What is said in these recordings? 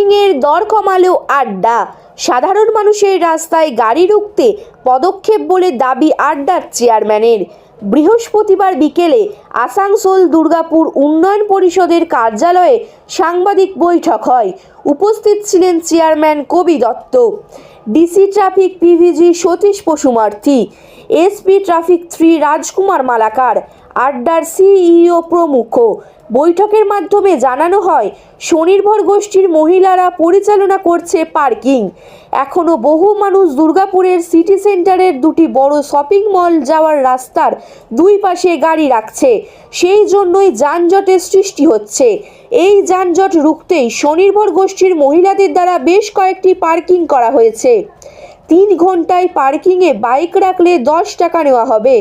পার্কিংয়ের দর কমালো আড্ডা। সাধারণ মানুষের রাস্তায় গাড়ি রুখতে পদক্ষেপ বলে দাবি আড্ডার চেয়ারম্যানের। বৃহস্পতিবার বিকেলে আসানসোল দুর্গাপুর উন্নয়ন পরিষদের কার্যালয়ে সাংবাদিক বৈঠক হয়। উপস্থিত ছিলেন chairman Kabi Dutta, DC traffic PVG Satish Pashumarthi, SP traffic 3 Rajkumar Malakar, আড্ডার সিইও প্রমুখ। বৈঠকের মাধ্যমে জানানো হয়, স্বনির্ভর গোষ্ঠীর মহিলারা পরিচালনা করছে পার্কিং। এখনও বহু মানুষ দুর্গাপুরের সিটি সেন্টারের দুটি বড় শপিং মল যাওয়ার রাস্তার দুই পাশে গাড়ি রাখছে, সেই জন্যই যানজটের সৃষ্টি হচ্ছে। এই যানজট রুখতেই স্বনির্ভর গোষ্ঠীর মহিলাদের দ্বারা বেশ কয়েকটি পার্কিং করা হয়েছে। 3 ঘন্টায় পার্কিংয়ে বাইক রাখলে 10 টাকা নেওয়া হবে,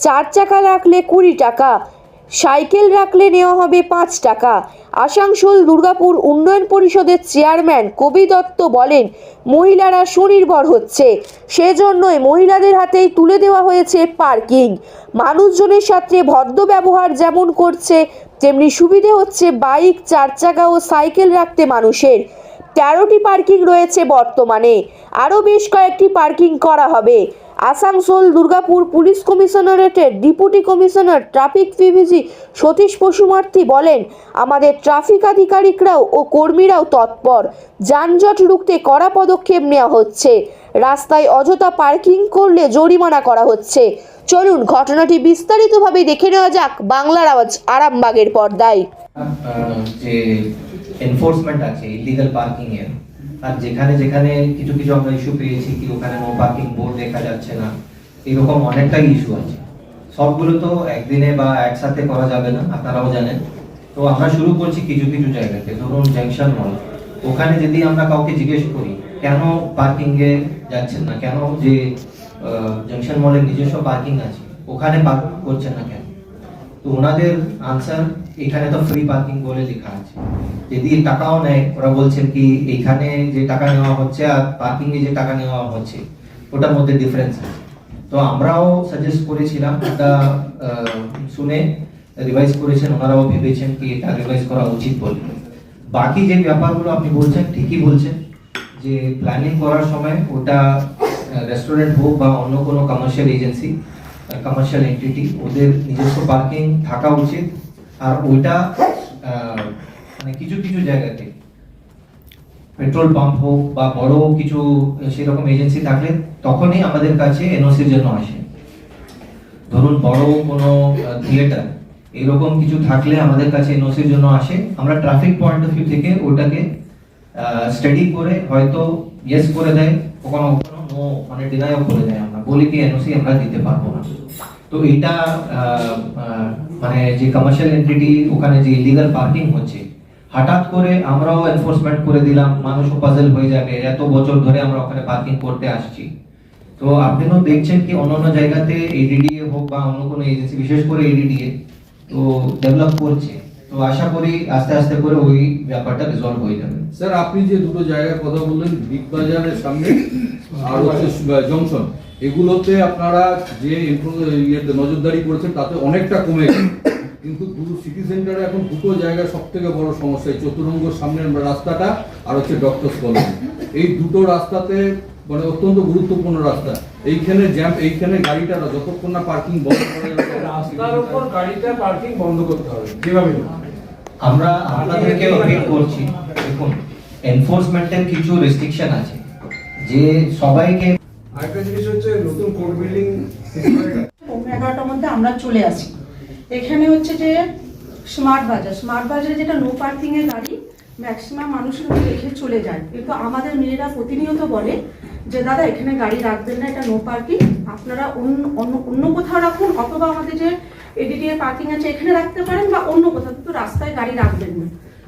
4 চাকা রাখলে 20 টাকা, সাইকেল রাখলে নেওয়া হবে 5 টাকা। আসানসোল দুর্গাপুর উন্নয়ন পরিষদের চেয়ারম্যান কবি দত্ত বলেন, মহিলারা স্বনির্ভর হচ্ছে, সেজন্যই মহিলাদের হাতেই তুলে দেওয়া হয়েছে পার্কিং। মানুষজনের সাথে ভদ্র ব্যবহার যেমন করছে, তেমনি সুবিধে হচ্ছে বাইক, 4 চাকা ও সাইকেল রাখতে মানুষের। 13টি পার্কিং রয়েছে বর্তমানে, আরও বেশ কয়েকটি পার্কিং করা হবে। আসানসোল দুর্গাপুর পুলিশ কমিশনারেটের deputy commissioner traffic PVG Satish Pashumarthi বলেন, আমাদের ট্রাফিক আধিকারিকরাও ও কর্মীরাও তৎপর। যানজট রুখতে কড়া পদক্ষেপ নেওয়া হচ্ছে। রাস্তায় অযথা পার্কিং করলে জরিমানা করা হচ্ছে। চলুন ঘটনাটি বিস্তারিতভাবে দেখে নেওয়া যাক বাংলার আওয়াজ আরামবাগের পর্দায়। যে এনফোর্সমেন্ট আছে ইলিগাল পার্কিং এর, আর যেখানে যেখানে কিছু কিছু আমরা ইস্যু পেয়েছি কি ওখানে নো পার্কিং বোর্ড দেখা যাচ্ছে না, এরকম অনেকটাই ইস্যু আছে। সবগুলো তো একদিনে বা একসাথে করা যাবে না, আপনারাও জানেন। তো আমরা শুরু করছি কিছু কিছু জায়গাতে, ধরুন জাংশন মল, ওখানে যদি আমরা কাউকে জিজ্ঞেস করি কেন পার্কিং এ যাচ্ছেন না, কেন যে জাংশন মলের নিজস্ব পার্কিং আছে ওখানে পার্ক করছেন না কেন, তো ওনাদের আনসার এখানে তো ফ্রি পার্কিং বলে লেখা আছে। যদি টাকাও নেয়, ওরা বলছেন কি এখানে যে টাকা নেওয়া হচ্ছে আর পার্কিং এ যে টাকা নেওয়া হচ্ছে ওটার মধ্যে ডিফারেন্স আছে। তো আমরাও সাজেস্ট করেছিলাম, এটা শুনে রিভাইজ করেছেন, ওনারাও ভেবেছেন কি এটা রিভাইজ করা উচিত বলে। বাকি যে ব্যাপারগুলো আপনি বলছেন ঠিকই বলছেন, যে প্ল্যানিং করার সময় ওটা রেস্টুরেন্ট হোক বা অন্য কোনো কমার্শিয়াল এজেন্সি, কমার্শিয়াল এন্টিটি, ওদের নিজস্ব পার্কিং থাকা উচিত। আর ওইটা মানে কিছু কিছু জায়গাতে পেট্রোল পাম্প হোক বা বড় কিছু সেরকম এজেন্সি থাকলে তখনই আমাদের কাছে এনওসির জন্য আসে। ধরুন বড় কোনো থিয়েটার এরকম কিছু থাকলে আমাদের কাছে এনওসির জন্য আসে। আমরা ট্রাফিক পয়েন্ট অফ ভিউ থেকে ওটাকে স্টাডি করে হয়তো ইয়েস করে দেয়, কখনো কখনো নো মানে ডিনাইও করে দেয়। আমরা বলি কি এনওসি আমরা দিতে পারবো না। তো এটা মানে যে কমার্শিয়াল এন্টিটি ওখানে যে ইলিগাল পার্কিং হচ্ছে, হঠাৎ করে আমরাও এনফোর্সমেন্ট করে দিলাম, মানুষও পাজল হয়ে যাবে, এত বছর ধরে আমরা ওখানে পার্কিং করতে আসছি। তো আপনিও দেখছেন কি অন্য জায়গাতে এডিডিএ হোক বা অন্য কোনো এজেন্সি, বিশেষ করে এডিডিএ তো ডেভেলপ করছে। তো আশা করি আস্তে আস্তে করে ওই ব্যাপারটা রিজলভ হয়ে যাবে। স্যার, আপনি যে দুটো জায়গার কথা বললেন, বিগ বাজারের সামনে আর হচ্ছে জংশন, এগুলোতে আপনারা যে নজরদারি করেছেন তাতে অনেকটা কমে গেছে, কিন্তু সিটি সেন্টারে এখন দুটো জায়গায় সব থেকে বড় সমস্যা, চতুরঙ্গর সামনের রাস্তাটা আর হচ্ছে ডক্টরস কলোনি। এই দুটো রাস্তাতে মানে অত্যন্ত গুরুত্বপূর্ণ রাস্তা, এইখানে জ্যাম, এইখানে গাড়িটা যতক্ষণ না পার্কিং বন্ধ করা যাবে, রাস্তার উপর গাড়িটা পার্কিং বন্ধ করতে হবে। কিভাবে আমরা আপনাদেরকে অপিল করছি, দেখুন এনফোর্সমেন্টের কিছু রেস্ট্রিকশন আছে, যে সবাইকে আরেকটা জিনিস হচ্ছে নতুন কোর্ট বিল্ডিং 11টার মধ্যে আমরা চলে আসি। এখানে হচ্ছে যে স্মার্ট বাজারে যেটা নো পার্কিং এর গাড়ি ম্যাক্সিমাম মানুষের রেখে চলে যায়, কিন্তু আমাদের মেয়েরা প্রতিনিয়ত বলে যে দাদা এখানে গাড়ি রাখবেন না, এটা নো পার্কিং, আপনারা অন্য কোথাও রাখুন, অথবা আমাদের যে এডিডিএ পার্কিং আছে এখানে রাখতে পারেন বা অন্য কোথাও, কিন্তু রাস্তায় গাড়ি রাখবেন না।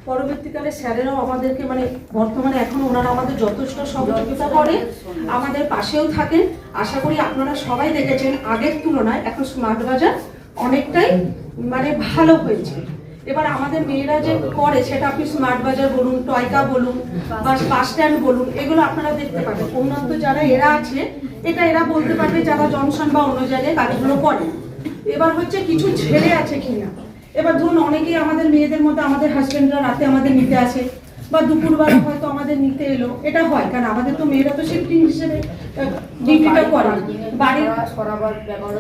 পরবর্তীকালে স্যারেরাও আমাদেরকে মানে বর্তমানে এখন ওনারা আমাদের যথেষ্ট সহযোগিতা করে, আমাদের পাশেও থাকেন। আশা করি আপনারা সবাই দেখেছেন আগের তুলনায় এখন স্মার্ট বাজার অনেকটাই মানে ভালো হয়েছে। এবার আমাদের মেয়েরা যে করে সেটা আপনি স্মার্ট বাজার বলুন, টয়কা বলুন বা বাস স্ট্যান্ড বলুন, এগুলো আপনারা দেখতে পাবেন। উন্নত যারা এরা আছে এটা এরা বলতে পারবে যারা জনসন বা অন্য জায়গায় কাজগুলো করে। এবার হচ্ছে কিছু ছেলে আছে কিনা, এবার ধরুন অনেকেই আমাদের মেয়েদের মধ্যে আমাদের হাজবেন্ডরা রাতে আমাদের নিতে আসে, বা দুপুরবেলা হয়তো আমাদের নিতে এলো, এটা হয় কারণ আমাদের তো মেয়েরা তো শিফটিং হিসেবে ডিউটিটা করে বাড়ির।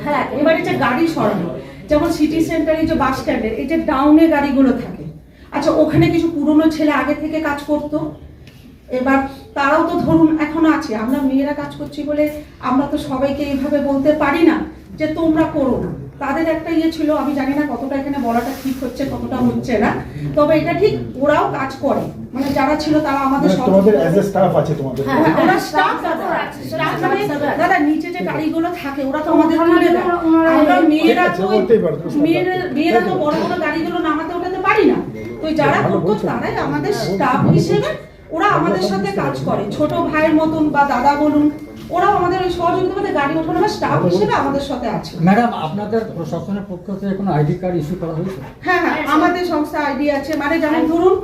হ্যাঁ, এবারে যে গাড়ি সরানো, যেমন সিটি সেন্টারে যে বাস স্ট্যান্ডের এই যে ডাউনে গাড়িগুলো থাকে, আচ্ছা ওখানে কিছু পুরনো ছেলে আগে থেকে কাজ করতো, এবার তারাও তো ধরুন এখনো আছে, আমরা মেয়েরা কাজ করছি বলে আমরা তো সবাইকে এইভাবে বলতে পারি না যে তোমরা করো না। তাদের একটা ইয়ে ছিল, আমি জানি না কতটা এখানে বলাটা ঠিক হচ্ছে কতটা হচ্ছে না, তবে এটা ঠিক ওরাও কাজ করে, মানে যারা ছিল তারা আমাদের তোমাদের অ্যাজ এ স্টাফ আছে তোমাদের। হ্যাঁ, ওরা স্টাফ দাদা নিচে যে গাড়িগুলো থাকে ওরা তো আমাদের তুলে দেয়, আমরা মেয়েরা তো মেয়েরা তো বড় বড় গাড়িগুলো নামাতে ওঠাতে পারি না, তো যারা করতো তারাই আমাদের স্টাফ হিসেবে ওরা আমাদের সাথে কাজ করে, ছোট ভাইয়ের মতন বা দাদা বলুন, ওরাও আমাদের ওই সহযোগিতা মানে গাড়ি ওঠানো বা স্টাফ হিসেবে আমাদের সাথে আছে। ম্যাডাম, আপনাদের প্রশাসনের পক্ষ থেকে কোনো আইডি কার্ড ইস্যু করা হয়েছে? হ্যাঁ হ্যাঁ, আমাদের সংস্থা আইডি আছে, মানে যেমন ধরুন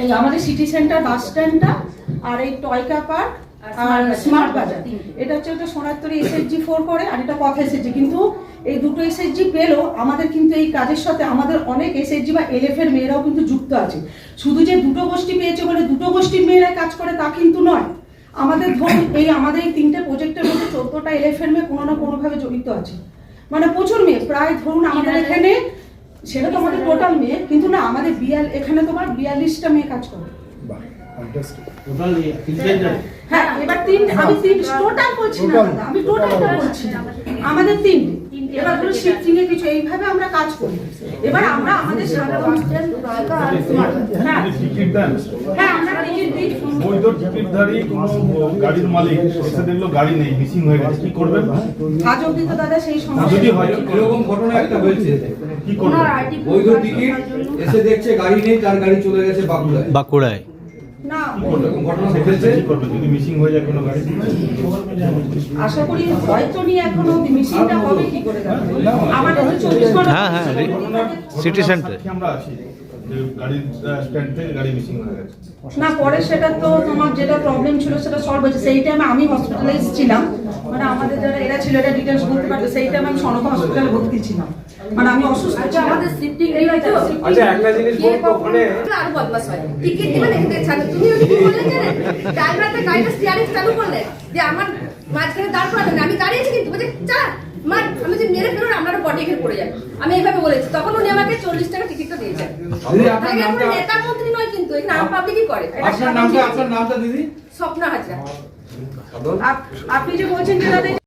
এই আমাদের সিটি সেন্টার বাস স্ট্যান্ডটা আর এই টয়কা পার্ক আর স্মার্ট বাজার, এটা হচ্ছে একটা সোনারতরী এসএসজি 4 করে আর এটা কথা এসএসজি, কিন্তু এই দুটো এসএসজি পেলো আমাদের কিন্তু এই কাজের সাথে আমাদের অনেক এসএসজি বা এলএফ এর মেয়েরাও কিন্তু যুক্ত আছে। শুধু যে দুটো গোষ্ঠী পেয়েছে বলে দুটো গোষ্ঠীর মেয়েরা কাজ করে তা কিন্তু নয়, আমাদের ধরুন এই আমাদের এই 3টে প্রজেক্টের মধ্যে 14টা এলএফ এর মেয়ে কোনো না কোনো ভাবে জড়িত আছে, মানে প্রচুর মেয়ে, প্রায় ধরুন আমাদের এখানে সেটা তো আমাদের টোটাল মেয়ে, কিন্তু না আমাদের এখানে তোমার 42টা মেয়ে কাজ করে। হ্যাঁ, এবার আমি টোটাল বলছি না দাদা, আমি টোটালটা বলছি, আমাদের 3টে, এবার ধরো শিফটিং এ কিছু এইভাবে আমরা কাজ করি। এবার আমরা আমাদের হ্যাঁ আমরা টিকিট দিই, বৈধ টিকিটধারী কোনো গাড়ির মালিক এসে দেখলো গাড়ি নেই, মিসিং হয়ে গেছে, কি করবেন? আজ অব্দি তো দাদা সেই সময় যদি হয় এরকম ঘটনা একটা হয়েছে, কি করবেন? বৈধ টিকিট এসে দেখছে গাড়ি নেই, তার গাড়ি চলে গেছে বাঁকুড়ায়। না এরকম ঘটনা সেক্ষেত্রে ঘটেছে। কি করবেন যদি মিসিং হয়ে যায় কোনো গাড়ি? আশা করি হয়তো নিয়ে এখনো মিশিংটা হবে কি করে দাদা, আমাদের তো 24 ঘন্টা সিটি সেন্টারে আমরা আছি যে গাড়ির স্ট্যান্ড থেকে গাড়ি মিসিং হয়ে গেছে। না, পরে সেটা তো তোমার যেটা প্রবলেম ছিল সেটা সলভ হয়েছে, সেই টাইমে আমি হসপিটালাইজ ছিলাম, মানে আমাদের যারা এরা ছিল এটা ডিটেলস বলতে পারবে, সেই টাইমে আমি সনকা হসপিটালে ভর্তি ছিলাম, মানে আমি অসুস্থ ছিলাম। আমাদের শিফটিং এই তো আচ্ছা একটা জিনিস বলবো, ওখানে আর বদমাশ হয় টিকিট দিবেন এখানে ছাড়ো, তুমি ওই কি বললেন জানেন, ড্রাইভারটা গাড়িটা স্টিয়ারিং চালু করলেন যে আমার মাঝখানে দাঁড় করালেন, আমি দাঁড়িয়ে আছি কিন্তু বলছে চা মার, আমি যে মেরে ফেলুন আপনারা বডি এখানে পড়ে যাবে, আমি এইভাবে বলেছি, তখন উনি আমাকে 40 টাকা টিকিটটা দিয়েছেন। দিদি, আপনার আগে নামটা? আমরা নেতা মন্ত্রী নয় কিন্তু এখানে আম পাবলিকই করে। আপনার নামটা দিদি? স্বপ্ন হাজরা। আপনি যে বলছেন যে দাদা